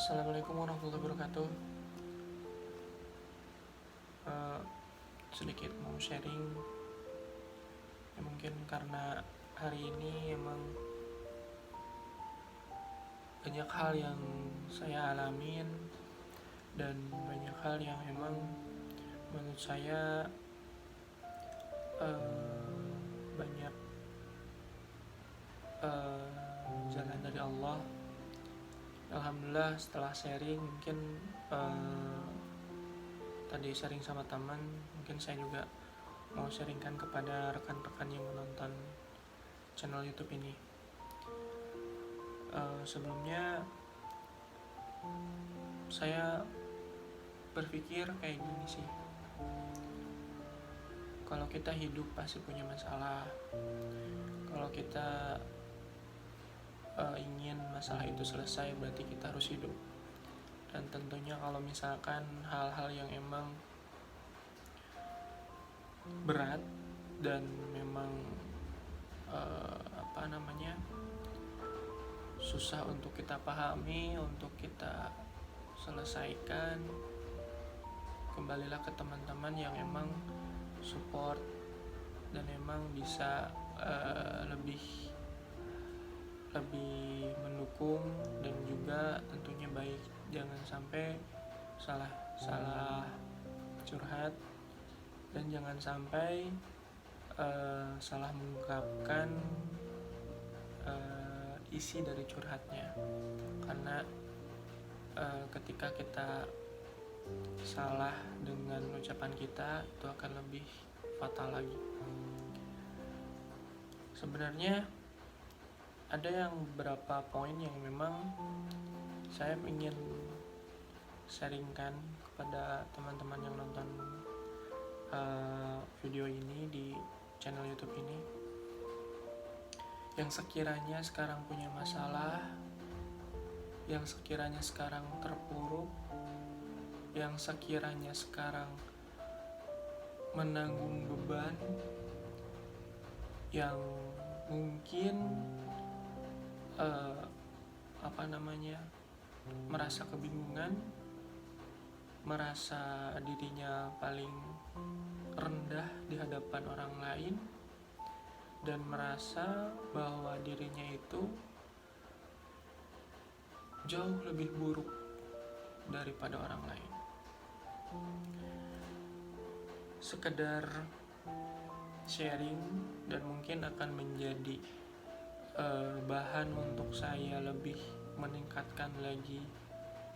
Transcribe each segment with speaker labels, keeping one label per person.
Speaker 1: Assalamualaikum warahmatullahi wabarakatuh. Eh, Sedikit mau sharing. Ya, mungkin karena hari ini emang banyak hal yang saya alamin dan banyak hal yang emang menurut saya banyak jalan dari Allah. Alhamdulillah setelah sharing mungkin tadi sharing sama teman, mungkin saya juga mau sharingkan kepada rekan-rekan yang menonton channel YouTube ini. Sebelumnya saya berpikir kayak gini sih, kalau kita hidup pasti punya masalah. Kalau kita ingin masalah itu selesai, berarti kita harus hidup. Dan tentunya kalau misalkan hal-hal yang emang berat dan memang susah untuk kita pahami, untuk kita selesaikan, kembalilah ke teman-teman yang emang support dan emang bisa lebih mendukung dan juga tentunya baik. Jangan sampai salah curhat dan jangan sampai salah mengungkapkan isi dari curhatnya, karena ketika kita salah dengan ucapan kita, itu akan lebih fatal lagi. Sebenarnya ada yang beberapa poin yang memang saya ingin sharingkan kepada teman-teman yang nonton video ini di channel YouTube ini, yang sekiranya sekarang punya masalah, yang sekiranya sekarang terpuruk, yang sekiranya sekarang menanggung beban, yang mungkin merasa kebingungan, merasa dirinya paling rendah di hadapan orang lain, dan merasa bahwa dirinya itu jauh lebih buruk daripada orang lain. Sekedar sharing dan mungkin akan menjadi bahan untuk saya lebih meningkatkan lagi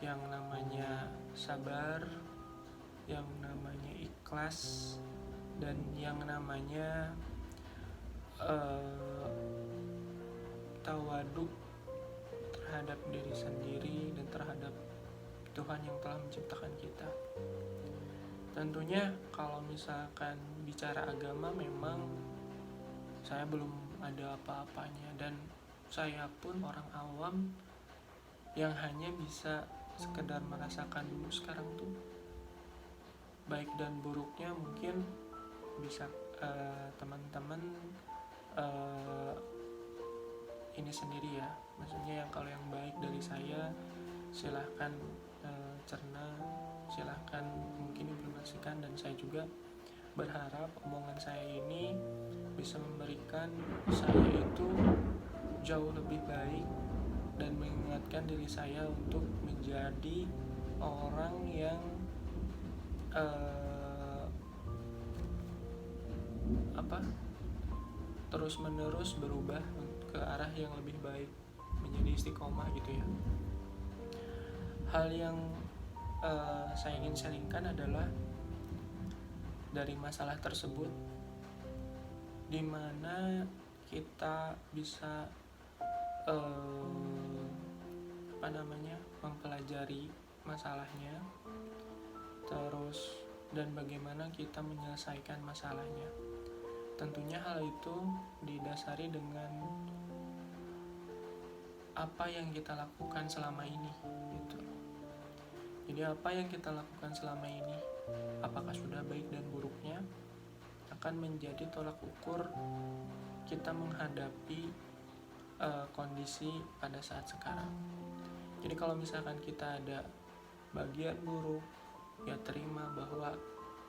Speaker 1: yang namanya sabar, yang namanya ikhlas, dan yang namanya tawaduk terhadap diri sendiri dan terhadap Tuhan yang telah menciptakan kita. Tentunya kalau misalkan bicara agama, memang saya belum ada apa-apanya, dan saya pun orang awam yang hanya bisa sekedar merasakan dulu sekarang tuh baik dan buruknya. Mungkin bisa teman-teman ini sendiri ya, maksudnya kalau yang baik dari saya silahkan cerna, silahkan mungkin implementasikan, dan saya juga berharap omongan saya ini bisa memberikan saya itu jauh lebih baik dan mengingatkan diri saya untuk menjadi orang yang terus-menerus berubah ke arah yang lebih baik, menjadi istiqomah gitu ya. Hal yang saya ingin sharingkan adalah dari masalah tersebut, dimana kita bisa mempelajari masalahnya, terus dan bagaimana kita menyelesaikan masalahnya. Tentunya hal itu didasari dengan apa yang kita lakukan selama ini gitu. Jadi apa yang kita lakukan selama ini, apakah sudah baik dan buruknya, akan menjadi tolak ukur kita menghadapi kondisi pada saat sekarang. Jadi kalau misalkan kita ada bagian buruk, ya terima bahwa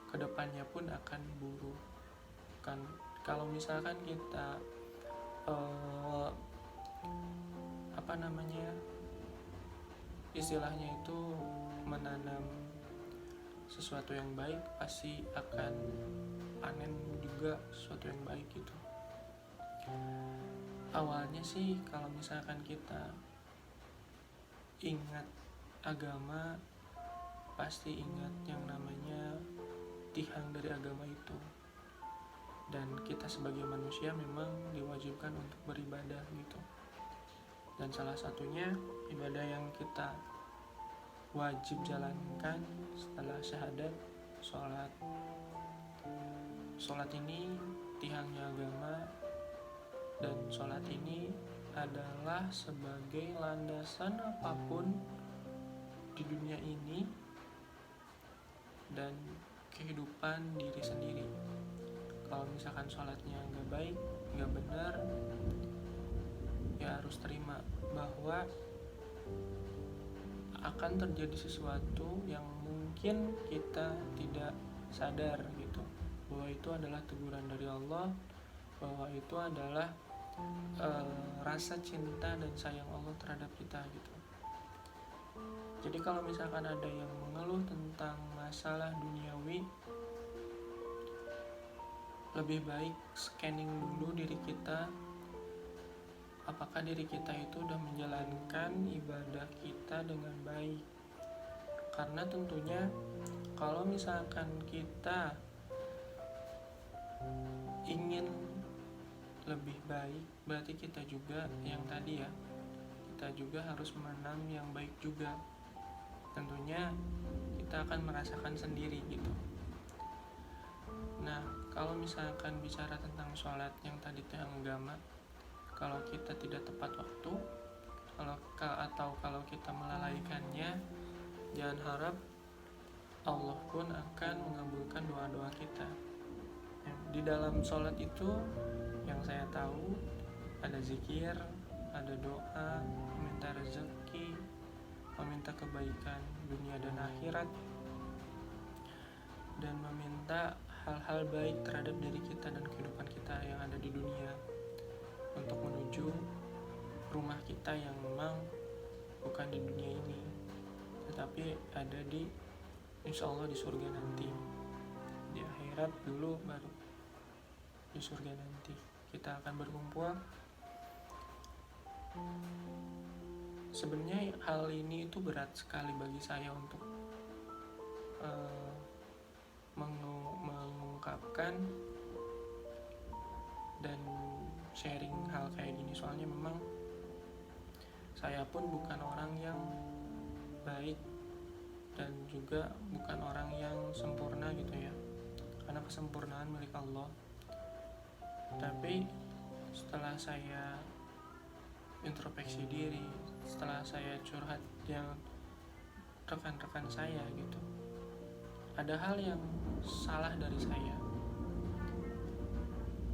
Speaker 1: kedepannya pun akan buruk. Kan kalau misalkan kita istilahnya itu menanam sesuatu yang baik, pasti akan panen juga sesuatu yang baik gitu. Awalnya sih kalau misalkan kita ingat agama, pasti ingat yang namanya tihang dari agama itu. Dan kita sebagai manusia memang diwajibkan untuk beribadah gitu. Dan salah satunya ibadah yang kita wajib jalankan setelah syahadat, sholat. Sholat ini tihangnya agama, dan sholat ini adalah sebagai landasan apapun di dunia ini dan kehidupan diri sendiri. Kalau misalkan sholatnya nggak baik, nggak benar, ya harus terima bahwa akan terjadi sesuatu yang mungkin kita tidak sadar gitu, bahwa itu adalah teguran dari Allah, bahwa itu adalah rasa cinta dan sayang Allah terhadap kita gitu. Jadi kalau misalkan ada yang mengeluh tentang masalah duniawi, lebih baik scanning dulu diri kita, apakah diri kita itu sudah menjalankan ibadah kita dengan baik. Karena tentunya kalau misalkan kita ingin lebih baik, berarti kita juga yang tadi ya, kita juga harus menanam yang baik juga. Tentunya kita akan merasakan sendiri gitu. Nah, kalau misalkan bicara tentang sholat yang tadi tentang agama, kalau kita tidak tepat waktu, kalau kita melalaikannya, jangan harap Allah pun akan mengabulkan doa-doa kita. Di dalam sholat itu yang saya tahu ada zikir, ada doa, meminta rezeki, meminta kebaikan dunia dan akhirat, dan meminta hal-hal baik terhadap diri kita dan kehidupan kita yang ada di dunia, untuk menuju rumah kita yang memang bukan di dunia ini, tetapi ada di insya Allah di surga nanti. Di akhirat dulu, baru di surga nanti kita akan berkumpul. Sebenarnya hal ini itu berat sekali bagi saya untuk mengungkapkan dan sharing hal kayak gini, soalnya memang saya pun bukan orang yang baik dan juga bukan orang yang sempurna gitu ya, karena kesempurnaan milik Allah. Tapi setelah saya introspeksi diri, setelah saya curhat yang rekan-rekan saya gitu, ada hal yang salah dari saya,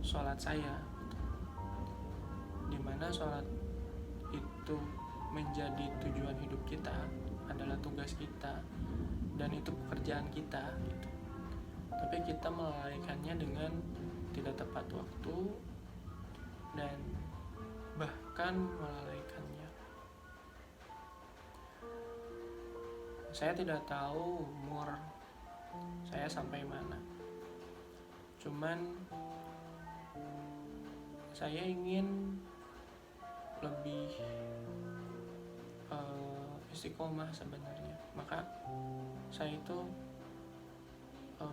Speaker 1: sholat saya gitu. Dimana sholat itu menjadi tujuan hidup kita, adalah tugas kita, dan itu pekerjaan kita gitu. Tapi kita melalaikannya dengan tidak tepat waktu dan bahkan melalaikannya. Saya tidak tahu umur saya sampai mana, cuman saya ingin lebih istiqomah sebenarnya. Maka saya itu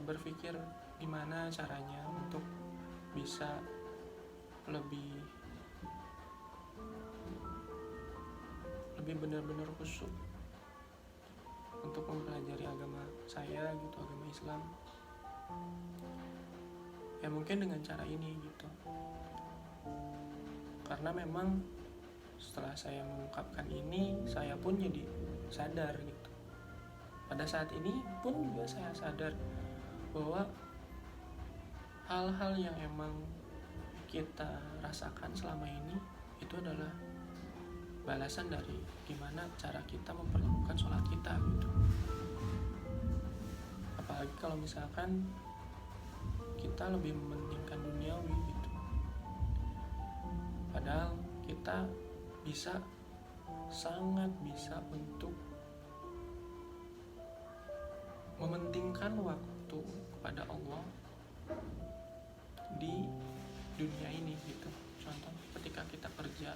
Speaker 1: berpikir gimana caranya untuk bisa lebih benar-benar khusyuk untuk mempelajari agama saya gitu, agama Islam. Ya mungkin dengan cara ini gitu. Karena memang setelah saya mengungkapkan ini, saya pun jadi sadar gitu. Pada saat ini pun juga saya sadar bahwa hal-hal yang emang kita rasakan selama ini itu adalah balasan dari gimana cara kita memperlakukan sholat kita gitu. Apalagi kalau misalkan kita lebih mementingkan duniawi gitu, padahal kita sangat bisa untuk mementingkan waktu kepada Allah di dunia ini gitu. Contoh ketika kita kerja,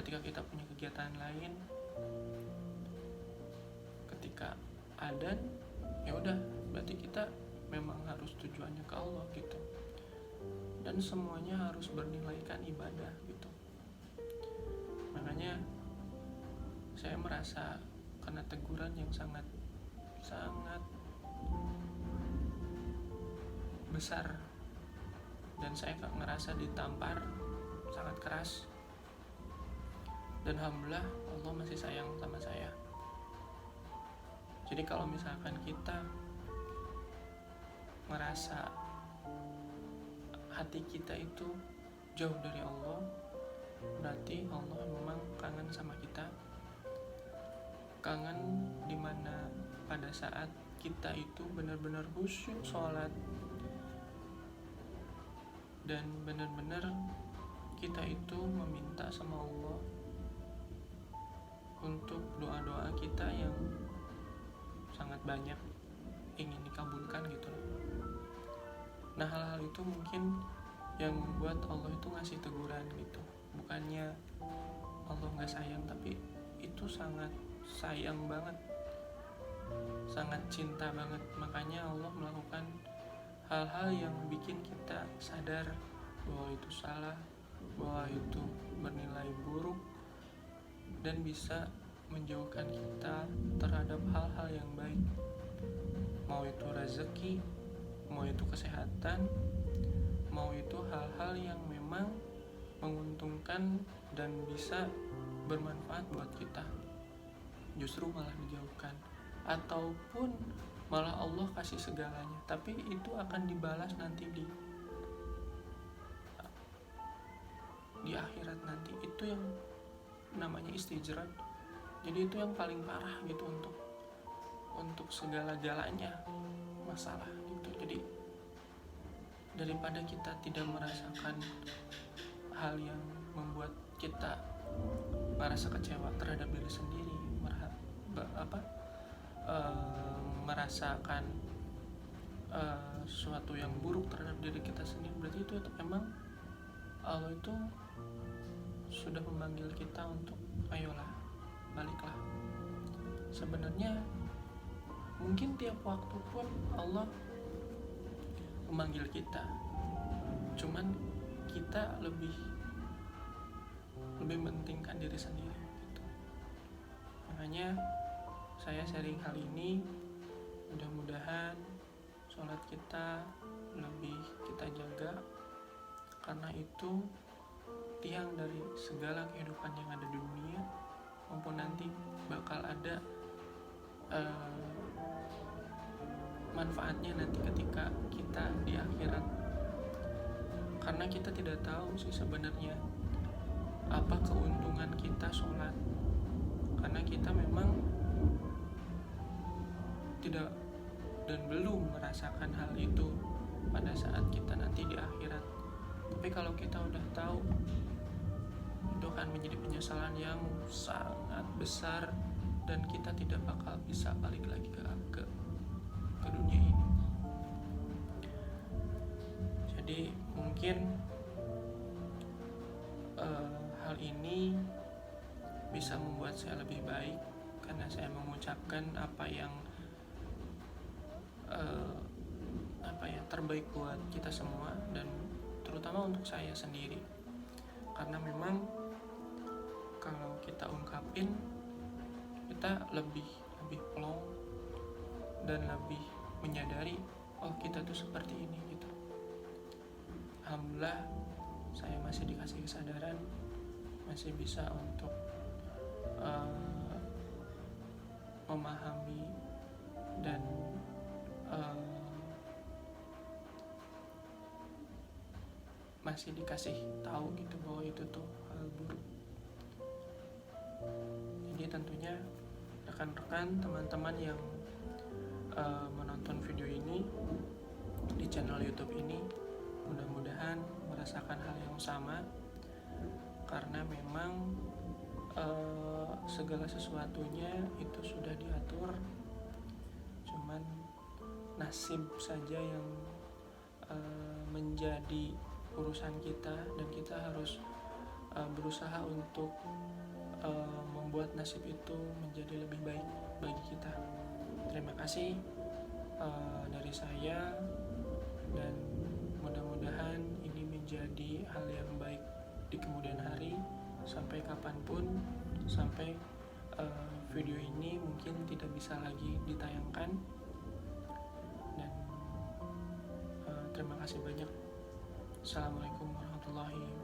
Speaker 1: ketika kita punya kegiatan lain, ketika adzan, ya udah berarti kita memang harus tujuannya ke Allah gitu, dan semuanya harus bernilaikan ibadah gitu. Makanya saya merasa kena teguran yang sangat besar, dan saya ngerasa ditampar sangat keras, dan alhamdulillah Allah masih sayang sama saya. Jadi kalau misalkan kita merasa hati kita itu jauh dari Allah, berarti Allah memang kangen sama kita. Kangen dimana pada saat kita itu benar-benar khusyuk sholat, dan benar-benar kita itu meminta sama Allah untuk doa-doa kita yang sangat banyak ingin dikabulkan gitu. Nah, hal-hal itu mungkin yang membuat Allah itu ngasih teguran gitu. Bukannya Allah gak sayang, tapi itu sangat sayang banget, sangat cinta banget. Makanya Allah melakukan hal-hal yang bikin kita sadar bahwa itu salah, bahwa itu bernilai buruk, dan bisa menjauhkan kita terhadap hal-hal yang baik, mau itu rezeki, mau itu kesehatan, mau itu hal-hal yang memang menguntungkan dan bisa bermanfaat buat kita, justru malah dijauhkan. Ataupun malah Allah kasih segalanya, tapi itu akan dibalas nanti di akhirat nanti. Itu yang namanya istijrat. Jadi itu yang paling parah gitu untuk segala-galanya masalah gitu. Jadi daripada kita tidak merasakan hal yang membuat kita merasa kecewa terhadap diri sendiri, merasakan sesuatu yang buruk terhadap diri kita sendiri, berarti itu emang Allah itu sudah memanggil kita untuk ayolah, baliklah. Sebenarnya mungkin tiap waktu pun Allah memanggil kita, cuman kita lebih mementingkan diri sendiri gitu. Makanya saya sharing hal ini, mudah-mudahan sholat kita lebih kita jaga, karena itu tiang dari segala kehidupan yang ada di dunia, maupun nanti bakal ada manfaatnya nanti ketika kita di akhirat. Karena kita tidak tahu sih sebenarnya apa keuntungan kita sholat, karena kita memang tidak dan belum merasakan hal itu pada saat kita nanti di akhirat. Tapi kalau kita udah tahu, itu akan menjadi penyesalan yang sangat besar, dan kita tidak bakal bisa balik lagi ke dunia ini. Jadi mungkin hal ini bisa membuat saya lebih baik, karena saya mengucapkan apa yang terbaik buat kita semua, dan terutama untuk saya sendiri. Karena memang kalau kita ungkapin, kita lebih plong dan lebih menyadari, oh kita tuh seperti ini gitu. Alhamdulillah saya masih dikasih kesadaran, masih bisa untuk memahami dan masih dikasih tahu gitu bahwa itu tuh hal buruk. Jadi tentunya rekan-rekan, teman-teman yang menonton video ini di channel YouTube ini mudah-mudahan merasakan hal yang sama, karena memang segala sesuatunya itu sudah diatur, cuman nasib saja yang menjadi urusan kita, dan kita harus berusaha untuk membuat nasib itu menjadi lebih baik bagi kita. Terima kasih dari saya, dan mudah-mudahan ini menjadi hal yang baik di kemudian hari, sampai kapanpun, sampai video ini mungkin tidak bisa lagi ditayangkan. Dan terima kasih banyak. Assalamualaikum warahmatullahi wabarakatuh.